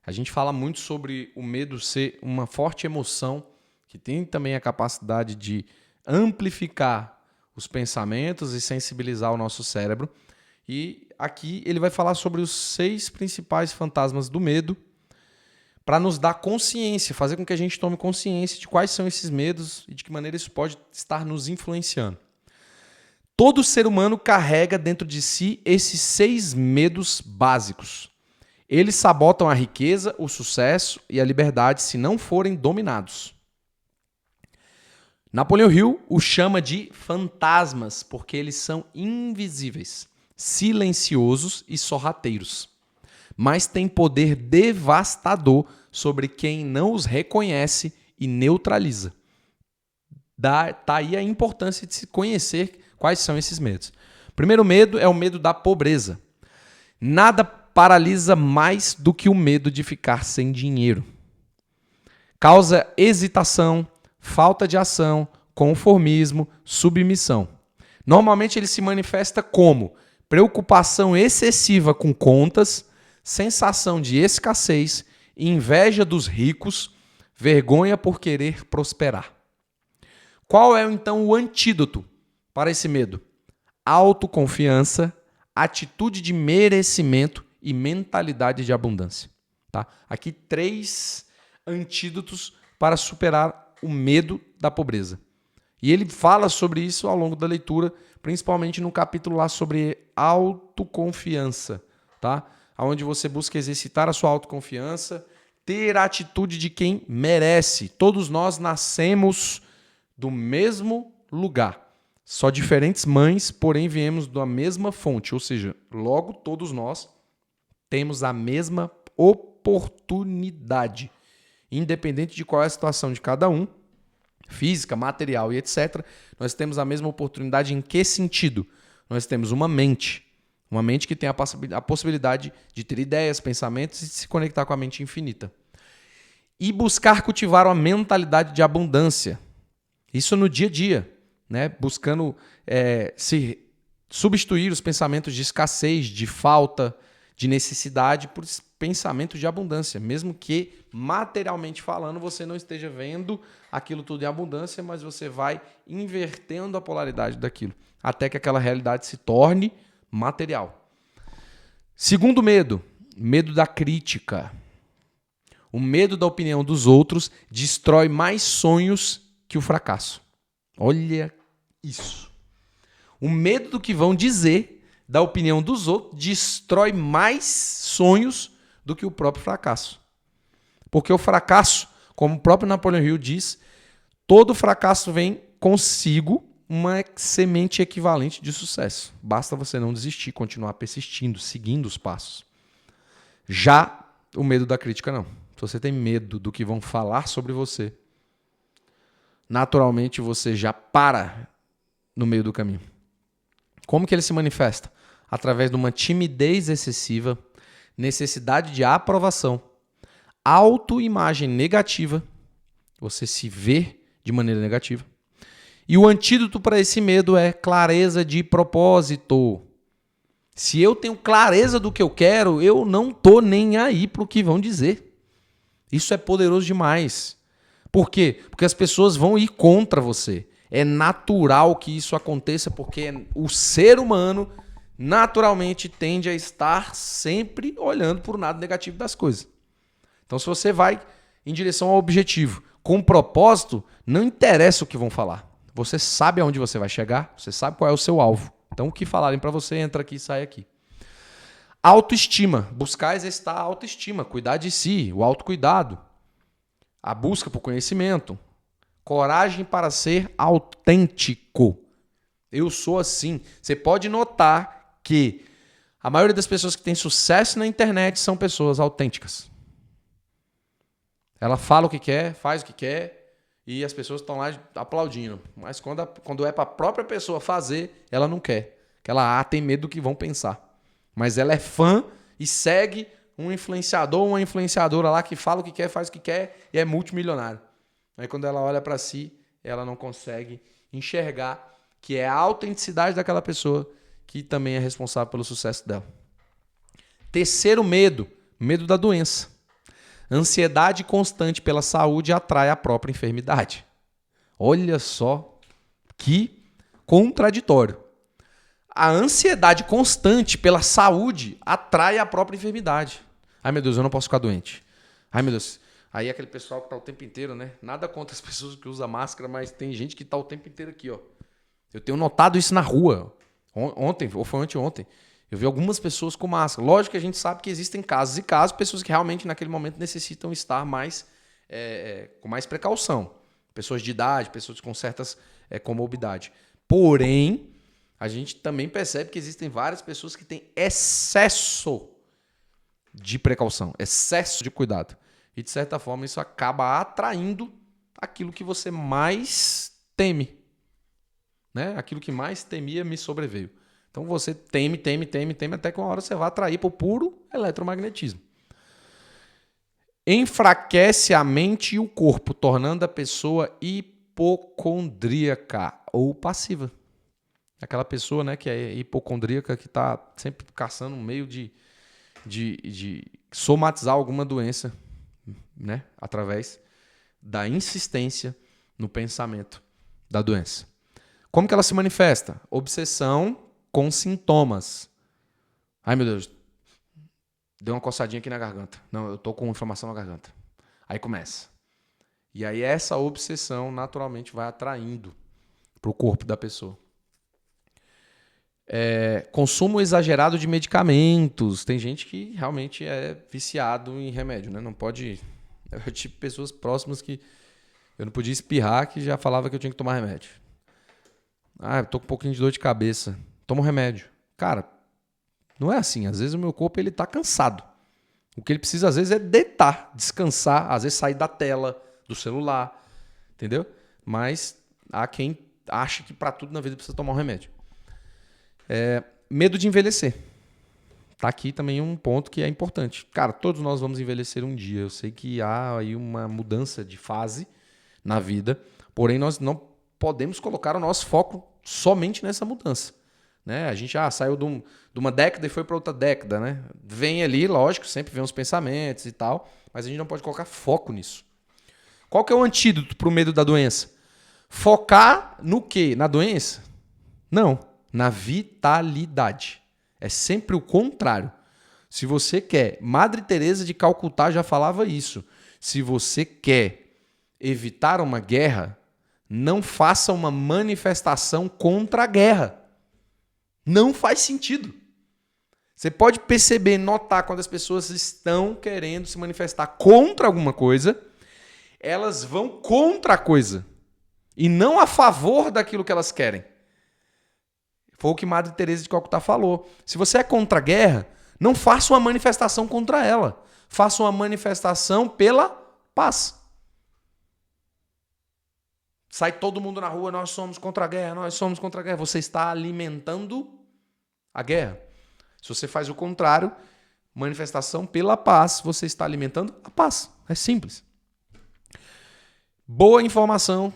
A gente fala muito sobre o medo ser uma forte emoção que tem também a capacidade de amplificar os pensamentos e sensibilizar o nosso cérebro. E aqui ele vai falar sobre os 6 principais fantasmas do medo para nos dar consciência, fazer com que a gente tome consciência de quais são esses medos e de que maneira isso pode estar nos influenciando. Todo ser humano carrega dentro de si esses 6 medos básicos. Eles sabotam a riqueza, o sucesso e a liberdade se não forem dominados. Napoleão Hill os chama de fantasmas porque eles são invisíveis, silenciosos e sorrateiros, mas têm poder devastador sobre quem não os reconhece e neutraliza. Tá aí a importância de se conhecer quais são esses medos. O primeiro medo é o medo da pobreza. Nada paralisa mais do que o medo de ficar sem dinheiro. Causa hesitação, falta de ação, conformismo, submissão. Normalmente ele se manifesta como preocupação excessiva com contas, sensação de escassez, inveja dos ricos, vergonha por querer prosperar. Qual é então o antídoto para esse medo? Autoconfiança, atitude de merecimento e mentalidade de abundância. Tá? Aqui 3 antídotos para superar o medo da pobreza. E ele fala sobre isso ao longo da leitura, principalmente no capítulo lá sobre autoconfiança, tá? Onde você busca exercitar a sua autoconfiança, ter a atitude de quem merece. Todos nós nascemos do mesmo lugar. Só diferentes mães, porém viemos da mesma fonte. Ou seja, logo todos nós temos a mesma oportunidade. Independente de qual é a situação de cada um, física, material e etc., nós temos a mesma oportunidade em que sentido? Nós temos uma mente que tem a possibilidade de ter ideias, pensamentos e de se conectar com a mente infinita. E buscar cultivar uma mentalidade de abundância. Isso no dia a dia, né? Buscando se substituir os pensamentos de escassez, de falta, de necessidade por pensamentos de abundância. Mesmo que, materialmente falando, você não esteja vendo aquilo tudo em abundância, mas você vai invertendo a polaridade daquilo, até que aquela realidade se torne material. Segundo medo, medo da crítica. O medo da opinião dos outros destrói mais sonhos que o fracasso. Olha isso. O medo do que vão dizer da opinião dos outros destrói mais sonhos do que o próprio fracasso. Porque o fracasso, como o próprio Napoleão Hill diz, todo fracasso vem consigo uma semente equivalente de sucesso. Basta você não desistir, continuar persistindo, seguindo os passos. Já o medo da crítica, não. Se você tem medo do que vão falar sobre você, naturalmente você já para no meio do caminho. Como que ele se manifesta? Através de uma timidez excessiva, necessidade de aprovação, autoimagem negativa, você se vê de maneira negativa. E o antídoto para esse medo é clareza de propósito. Se eu tenho clareza do que eu quero, eu não estou nem aí para o que vão dizer. Isso é poderoso demais. Por quê? Porque as pessoas vão ir contra você. É natural que isso aconteça, porque o ser humano naturalmente tende a estar sempre olhando para o lado negativo das coisas. Então, se você vai em direção ao objetivo com propósito, não interessa o que vão falar. Você sabe aonde você vai chegar, você sabe qual é o seu alvo. Então, o que falarem para você, entra aqui e sai aqui. Autoestima. Buscar exercitar a autoestima, cuidar de si, o autocuidado. A busca por conhecimento. Coragem para ser autêntico. Eu sou assim. Você pode notar que a maioria das pessoas que têm sucesso na internet são pessoas autênticas. Ela fala o que quer, faz o que quer e as pessoas estão lá aplaudindo. Mas quando é para a própria pessoa fazer, ela não quer. Porque ela tem medo do que vão pensar. Mas ela é fã e segue um influenciador ou uma influenciadora lá que fala o que quer, faz o que quer e é multimilionário. Aí quando ela olha para si, ela não consegue enxergar que é a autenticidade daquela pessoa que também é responsável pelo sucesso dela. Terceiro medo, medo da doença. Ansiedade constante pela saúde atrai a própria enfermidade. Olha só que contraditório. A ansiedade constante pela saúde atrai a própria enfermidade. Ai, meu Deus, eu não posso ficar doente. Ai, meu Deus. Aí aquele pessoal que está o tempo inteiro, né? Nada contra as pessoas que usam máscara, mas tem gente que está o tempo inteiro aqui, ó. Eu tenho notado isso na rua. Ontem, ou foi anteontem, eu vi algumas pessoas com máscara. Lógico que a gente sabe que existem casos e casos, pessoas que realmente naquele momento necessitam estar mais com mais precaução. Pessoas de idade, pessoas com certas comorbidades. Porém, a gente também percebe que existem várias pessoas que têm excesso de precaução, excesso de cuidado. E, de certa forma, isso acaba atraindo aquilo que você mais teme. Né? Aquilo que mais temia me sobreveio. Então, você teme, até que uma hora você vai atrair para o puro eletromagnetismo. Enfraquece a mente e o corpo, tornando a pessoa hipocondríaca ou passiva. Aquela pessoa, né, que é hipocondríaca, que está sempre caçando um meio de somatizar alguma doença, né, através da insistência no pensamento da doença. Como que ela se manifesta? Obsessão com sintomas. Ai, meu Deus, deu uma coçadinha aqui na garganta. Não, eu tô com inflamação na garganta. Aí começa. E aí essa obsessão naturalmente vai atraindo para o corpo da pessoa. Consumo exagerado de medicamentos. Tem gente que realmente é viciado em remédio, né? Não pode... Eu tive pessoas próximas que eu não podia espirrar, que já falava que eu tinha que tomar remédio. Ah, eu tô com um pouquinho de dor de cabeça. Toma um remédio. Cara, não é assim. Às vezes o meu corpo ele tá cansado. O que ele precisa, às vezes, é deitar, descansar, às vezes sair da tela, do celular, entendeu? Mas há quem acha que para tudo na vida precisa tomar um remédio. Medo de envelhecer. Tá aqui também um ponto que é importante. Cara, todos nós vamos envelhecer um dia. Eu sei que há aí uma mudança de fase na vida, porém nós não podemos colocar o nosso foco somente nessa mudança. Né? A gente saiu de uma década e foi para outra década. Né? Vem ali, lógico, sempre vem os pensamentos e tal, mas a gente não pode colocar foco nisso. Qual que é o antídoto para o medo da doença? Focar no quê? Na doença? Não, na vitalidade. É sempre o contrário. Se você quer, Madre Teresa de Calcutá já falava isso. Se você quer evitar uma guerra, não faça uma manifestação contra a guerra. Não faz sentido. Você pode perceber, notar quando as pessoas estão querendo se manifestar contra alguma coisa, elas vão contra a coisa e não a favor daquilo que elas querem. Foi o que Madre Teresa de Calcutá falou. Se você é contra a guerra, não faça uma manifestação contra ela. Faça uma manifestação pela paz. Sai todo mundo na rua, nós somos contra a guerra, nós somos contra a guerra. Você está alimentando a guerra. Se você faz o contrário, manifestação pela paz, você está alimentando a paz. É simples. Boa informação,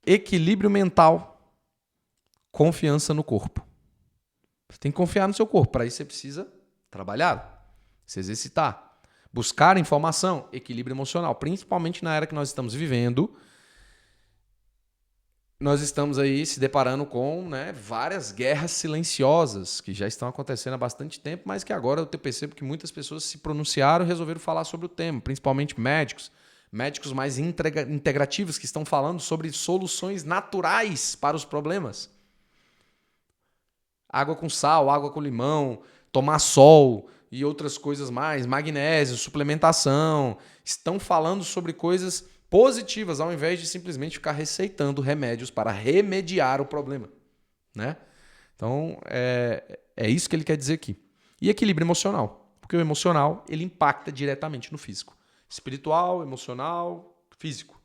equilíbrio mental, confiança no corpo. Você tem que confiar no seu corpo. Para isso você precisa trabalhar, se exercitar, buscar informação, equilíbrio emocional. Principalmente na era que nós estamos vivendo, nós estamos aí se deparando com várias guerras silenciosas que já estão acontecendo há bastante tempo, mas que agora eu percebo que muitas pessoas se pronunciaram e resolveram falar sobre o tema, principalmente médicos mais integrativos que estão falando sobre soluções naturais para os problemas. Água com sal, água com limão, tomar sol e outras coisas mais, magnésio, suplementação. Estão falando sobre coisas positivas, ao invés de simplesmente ficar receitando remédios para remediar o problema. Né? Então, é isso que ele quer dizer aqui. E equilíbrio emocional, porque o emocional ele impacta diretamente no físico. Espiritual, emocional, físico.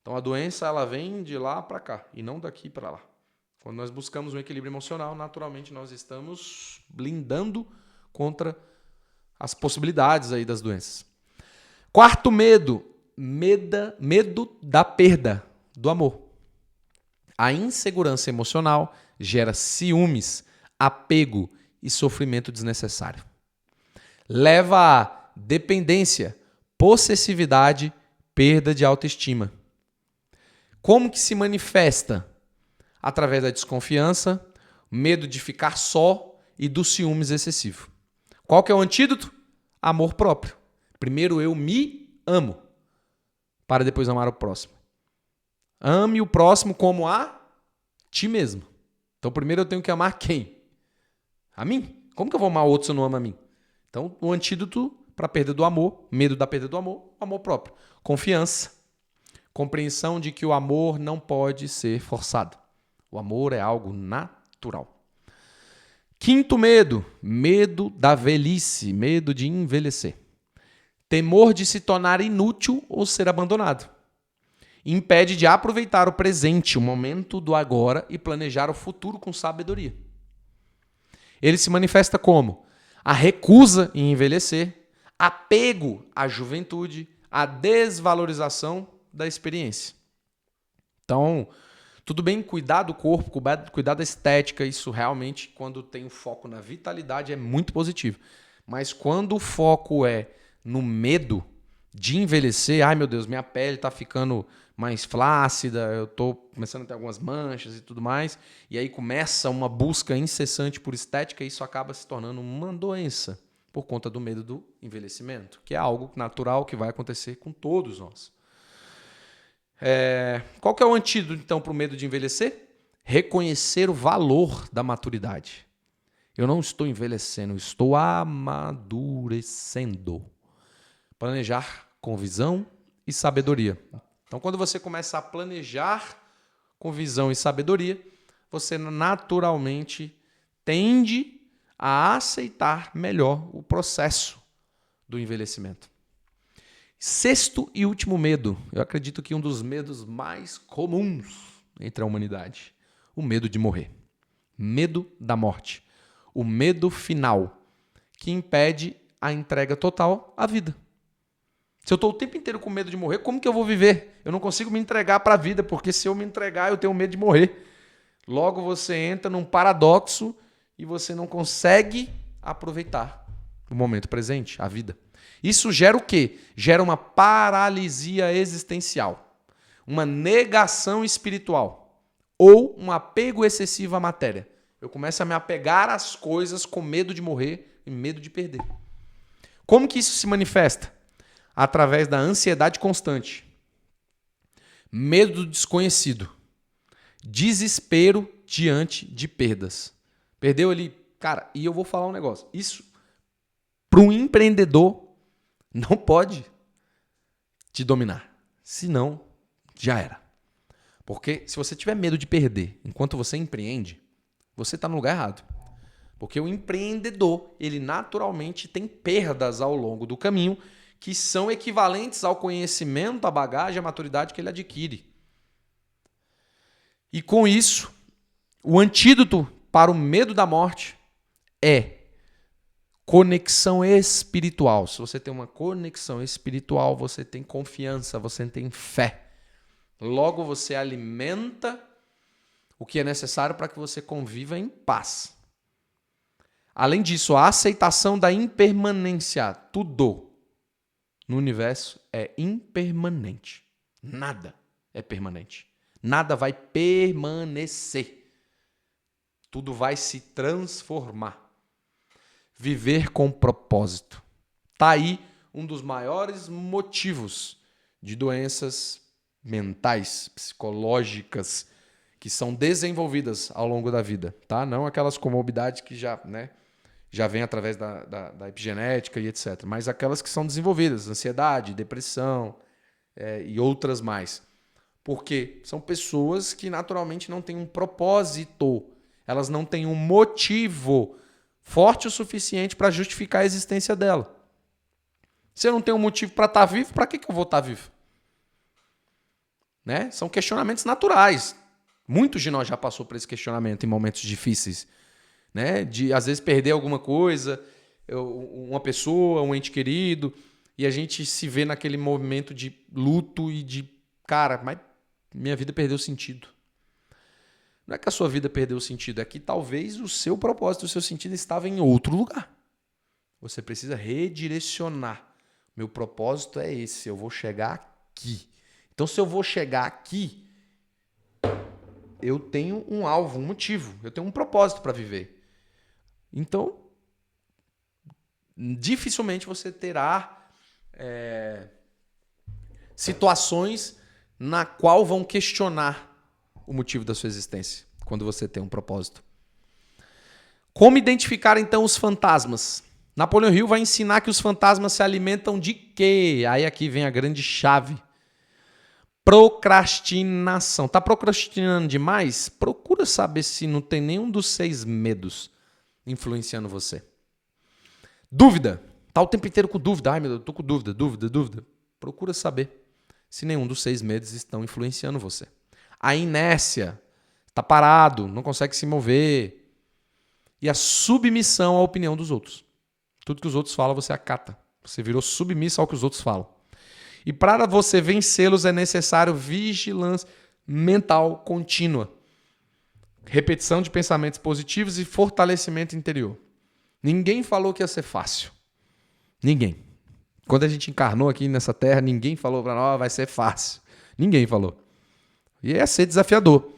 Então, a doença ela vem de lá para cá e não daqui para lá. Quando nós buscamos um equilíbrio emocional, naturalmente nós estamos blindando contra as possibilidades aí das doenças. Quarto medo da perda do amor. A insegurança emocional gera ciúmes, apego e sofrimento desnecessário. Leva a dependência, possessividade, perda de autoestima. Como que se manifesta? Através da desconfiança, medo de ficar só e do ciúmes excessivo. Qual que é o antídoto? Amor próprio. Primeiro eu me amo, para depois amar o próximo. Ame o próximo como a ti mesmo. Então primeiro eu tenho que amar quem? A mim. Como que eu vou amar outro se eu não amo a mim? Então o antídoto para a perda do amor, medo da perda do amor próprio. Confiança. Compreensão de que o amor não pode ser forçado. O amor é algo natural. Quinto medo da velhice, medo de envelhecer. Temor de se tornar inútil ou ser abandonado. Impede de aproveitar o presente, o momento do agora e planejar o futuro com sabedoria. Ele se manifesta como a recusa em envelhecer, apego à juventude, a desvalorização da experiência. Então, tudo bem cuidar do corpo, cuidar da estética, isso realmente, quando tem o foco na vitalidade, é muito positivo. Mas quando o foco é no medo de envelhecer, ai meu Deus, minha pele está ficando mais flácida, eu estou começando a ter algumas manchas e tudo mais, e aí começa uma busca incessante por estética e isso acaba se tornando uma doença por conta do medo do envelhecimento, que é algo natural que vai acontecer com todos nós. Qual que é o antídoto, então, para o medo de envelhecer? Reconhecer o valor da maturidade. Eu não estou envelhecendo, eu estou amadurecendo. Planejar com visão e sabedoria. Então, quando você começa a planejar com visão e sabedoria, você naturalmente tende a aceitar melhor o processo do envelhecimento. Sexto e último medo, eu acredito que um dos medos mais comuns entre a humanidade, o medo de morrer. Medo da morte. O medo final, que impede a entrega total à vida. Se eu estou o tempo inteiro com medo de morrer, como que eu vou viver? Eu não consigo me entregar para a vida, porque se eu me entregar, eu tenho medo de morrer. Logo você entra num paradoxo e você não consegue aproveitar o momento presente, a vida. Isso gera o quê? Gera uma paralisia existencial, uma negação espiritual ou um apego excessivo à matéria. Eu começo a me apegar às coisas com medo de morrer e medo de perder. Como que isso se manifesta? Através da ansiedade constante, medo do desconhecido, desespero diante de perdas. Perdeu ali, cara, e eu vou falar um negócio. Isso, para um empreendedor, não pode te dominar. Senão, já era. Porque se você tiver medo de perder enquanto você empreende, você está no lugar errado. Porque o empreendedor, ele naturalmente tem perdas ao longo do caminho que são equivalentes ao conhecimento, à bagagem, à maturidade que ele adquire. E com isso, o antídoto para o medo da morte é conexão espiritual. Se você tem uma conexão espiritual, você tem confiança, você tem fé. Logo você alimenta o que é necessário para que você conviva em paz. Além disso, a aceitação da impermanência. Tudo no universo é impermanente. Nada é permanente. Nada vai permanecer. Tudo vai se transformar. Viver com propósito. Está aí um dos maiores motivos de doenças mentais, psicológicas, que são desenvolvidas ao longo da vida. Tá? Não aquelas comorbidades que já vem através da epigenética e etc. Mas aquelas que são desenvolvidas, ansiedade, depressão e outras mais. Porque são pessoas que naturalmente não têm um propósito, elas não têm um motivo forte o suficiente para justificar a existência dela. Se eu não tenho um motivo para estar vivo, para que eu vou estar vivo? Né? São questionamentos naturais. Muitos de nós já passou por esse questionamento em momentos difíceis. Né? De, às vezes, perder alguma coisa, uma pessoa, um ente querido, e a gente se vê naquele movimento de luto e de, cara, mas minha vida perdeu sentido. Não é que a sua vida perdeu sentido, é que talvez o seu propósito, o seu sentido estava em outro lugar. Você precisa redirecionar. Meu propósito é esse, eu vou chegar aqui. Então, se eu vou chegar aqui, eu tenho um alvo, um motivo, eu tenho um propósito para viver. Então, dificilmente você terá situações na qual vão questionar o motivo da sua existência, quando você tem um propósito. Como identificar, então, os fantasmas? Napoleão Hill vai ensinar que os fantasmas se alimentam de quê? Aí aqui vem a grande chave. Procrastinação. Está procrastinando demais? Procura saber se não tem nenhum dos 6 medos influenciando você. Dúvida. Está o tempo inteiro com dúvida. Ai, meu Deus, estou com dúvida. Procura saber se nenhum dos 6 medos estão influenciando você. A inércia. Está parado, não consegue se mover. E a submissão à opinião dos outros. Tudo que os outros falam, você acata. Você virou submisso ao que os outros falam. E para você vencê-los é necessário vigilância mental contínua. Repetição de pensamentos positivos e fortalecimento interior. Ninguém falou que ia ser fácil. Ninguém. Quando a gente encarnou aqui nessa terra, ninguém falou para nós, vai ser fácil. Ninguém falou. E ia ser desafiador.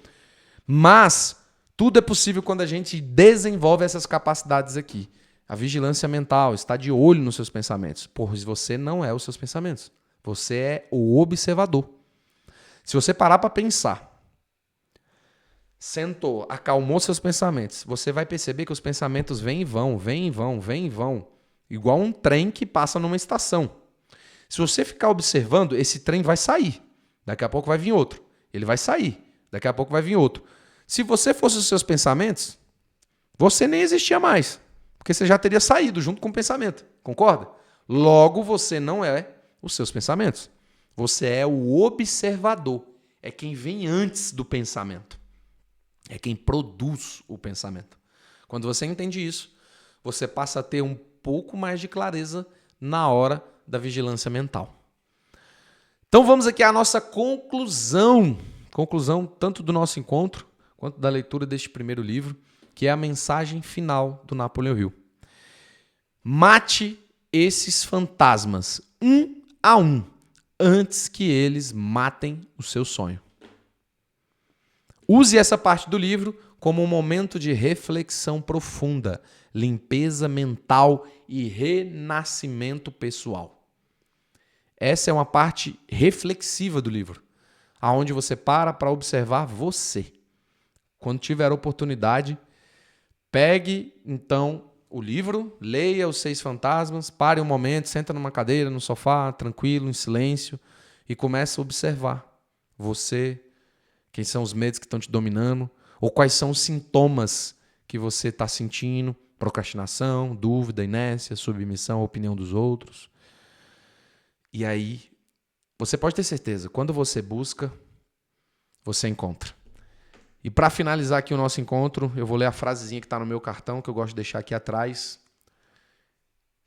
Mas tudo é possível quando a gente desenvolve essas capacidades aqui. A vigilância mental, estar de olho nos seus pensamentos. Pois você não é os seus pensamentos. Você é o observador. Se você parar para pensar, sentou, acalmou seus pensamentos, você vai perceber que os pensamentos vêm e vão, vêm e vão, vêm e vão. Igual um trem que passa numa estação. Se você ficar observando, esse trem vai sair. Daqui a pouco vai vir outro. Ele vai sair. Daqui a pouco vai vir outro. Se você fosse os seus pensamentos, você nem existia mais. Porque você já teria saído junto com o pensamento. Concorda? Logo, você não é os seus pensamentos. Você é o observador. É quem vem antes do pensamento. É quem produz o pensamento. Quando você entende isso, você passa a ter um pouco mais de clareza na hora da vigilância mental. Então vamos aqui à nossa conclusão. Conclusão tanto do nosso encontro quanto da leitura deste primeiro livro, que é a mensagem final do Napoleão Hill. Mate esses fantasmas, um a um, antes que eles matem o seu sonho. Use essa parte do livro como um momento de reflexão profunda, limpeza mental e renascimento pessoal. Essa é uma parte reflexiva do livro, aonde você para observar você. Quando tiver oportunidade, pegue então o livro, leia Os 6 Fantasmas, pare um momento, senta numa cadeira, no sofá, tranquilo, em silêncio, e comece a observar você, quem são os medos que estão te dominando, ou quais são os sintomas que você está sentindo, procrastinação, dúvida, inércia, submissão à opinião dos outros. E aí, você pode ter certeza, quando você busca, você encontra. E para finalizar aqui o nosso encontro, eu vou ler a frasezinha que está no meu cartão, que eu gosto de deixar aqui atrás,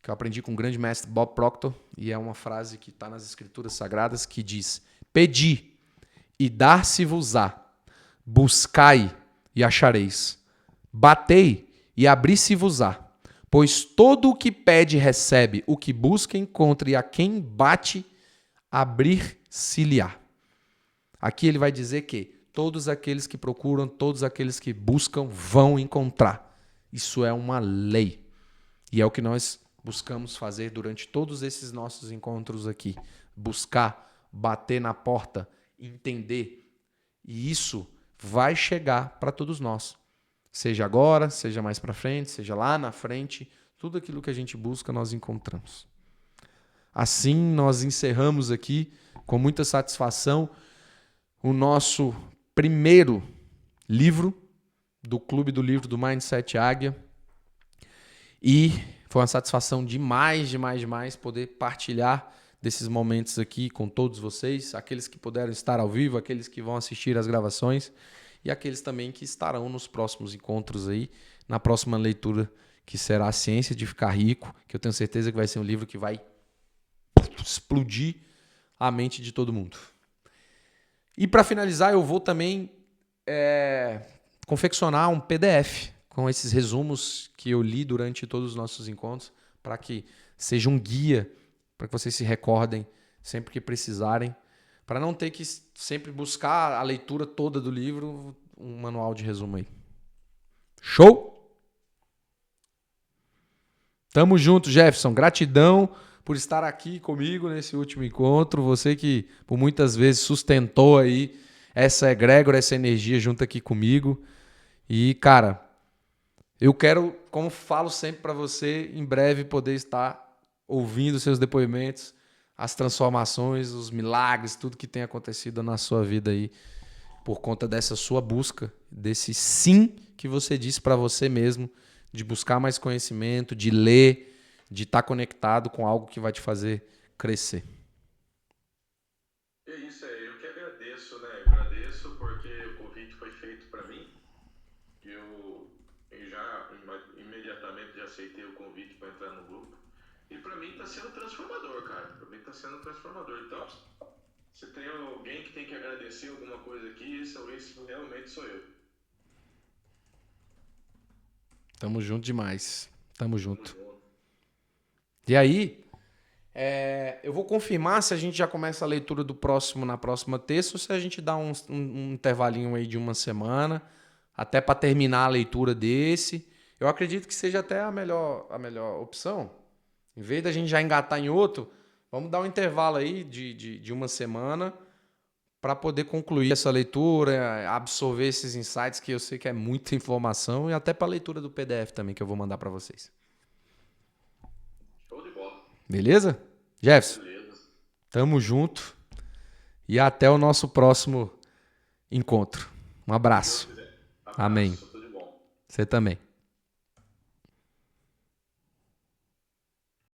que eu aprendi com o grande mestre Bob Proctor, e é uma frase que está nas Escrituras Sagradas, que diz: pedi e dar-se-vos-á, buscai e achareis, batei e abri-se-vos-á, pois todo o que pede recebe, o que busca encontra, e a quem bate, abrir-se-lhe-á. Aqui ele vai dizer que todos aqueles que procuram, todos aqueles que buscam, vão encontrar. Isso é uma lei. E é o que nós buscamos fazer durante todos esses nossos encontros aqui. Buscar, bater na porta, entender. E isso vai chegar para todos nós. Seja agora, seja mais para frente, seja lá na frente. Tudo aquilo que a gente busca, nós encontramos. Assim, nós encerramos aqui, com muita satisfação, o nosso primeiro livro do Clube do Livro do Mindset Águia. E foi uma satisfação demais poder partilhar desses momentos aqui com todos vocês, aqueles que puderam estar ao vivo, aqueles que vão assistir às gravações e aqueles também que estarão nos próximos encontros aí, na próxima leitura, que será A Ciência de Ficar Rico, que eu tenho certeza que vai ser um livro que vai explodir a mente de todo mundo. E para finalizar, eu vou também confeccionar um PDF com esses resumos que eu li durante todos os nossos encontros, para que seja um guia, para que vocês se recordem sempre que precisarem, para não ter que sempre buscar a leitura toda do livro, um manual de resumo aí. Show? Tamo junto, Jefferson. Gratidão por estar aqui comigo nesse último encontro. Você que por muitas vezes sustentou aí essa egrégora, essa energia junto aqui comigo. E, cara, eu quero, como falo sempre para você, em breve poder estar ouvindo seus depoimentos, as transformações, os milagres, tudo que tem acontecido na sua vida aí, por conta dessa sua busca, desse sim que você disse para você mesmo, de buscar mais conhecimento, de ler, de estar conectado com algo que vai te fazer crescer. É isso aí, eu que agradeço, né? Agradeço porque o convite foi feito para mim. Eu já imediatamente já aceitei o convite para entrar no grupo. E para mim está sendo transformador, cara. Para mim está sendo transformador. Então, se tem alguém que tem que agradecer alguma coisa aqui, esse realmente sou eu. Tamo junto demais. Tamo junto. E aí, eu vou confirmar se a gente já começa a leitura do próximo na próxima terça ou se a gente dá um intervalinho aí de uma semana, até para terminar a leitura desse. Eu acredito que seja até a melhor opção. Em vez da gente já engatar em outro, vamos dar um intervalo aí de uma semana para poder concluir essa leitura, absorver esses insights, que eu sei que é muita informação, e até para a leitura do PDF também, que eu vou mandar para vocês. Show de bola. Beleza? Jefferson, Beleza. tamo junto e até o nosso próximo encontro. Um abraço. Abraço, Amém. tudo de bom. Você também.